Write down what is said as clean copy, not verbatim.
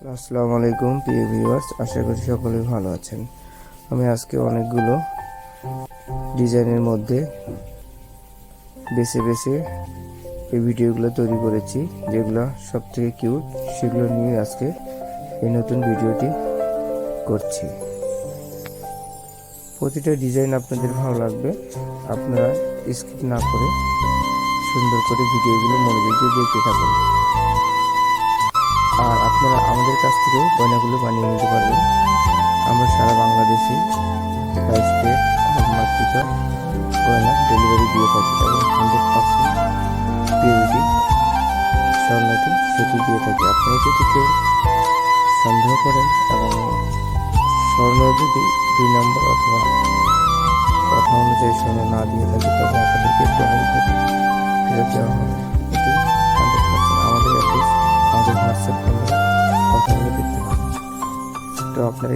আসসালামু আলাইকুম প্রিয় ভিউয়ার্স, আশা করি সকলেই ভালো আছেন। আমি আজকে অনেকগুলো ডিজাইনের মধ্যে বেছে বেছে এই ভিডিওগুলো তৈরি করেছি, যেগুলো সব থেকে কিউট, সেগুলো নিয়ে আজকে এই নতুন ভিডিওটি করছি। প্রতিটা ডিজাইন আপনাদের ভালো লাগবে, আপনারা স্কিপ না করে সুন্দর করে ভিডিওগুলো মনোযোগ দিয়ে দেখতে থাকুন। আর আপনারা আমাদের কাছ থেকেও গয়নাগুলো বানিয়ে নিতে পারবেন। আমরা সারা বাংলাদেশে প্রাইসে হলমার্কিত গয়না ডেলিভারি দিয়ে থাকি এবং 100% পিউরিটি স্বর্ণটি সেটি দিয়ে থাকি। আপনারা যদি কেউ সন্দেহ করেন এবং স্বর্ণ যদি 2 নম্বর অথবা কথা অনুযায়ী স্বর্ণ না দিয়ে থাকে, তবে আপনাদেরকে ডবল করে ফেরত দেওয়া হবে। এটি 100%। আমাদের অ্যাড্রেস, আমাদের হোয়াটসঅ্যাপ নাম্বার, কথা বলে দেখতে পাবেন। তো আপনারা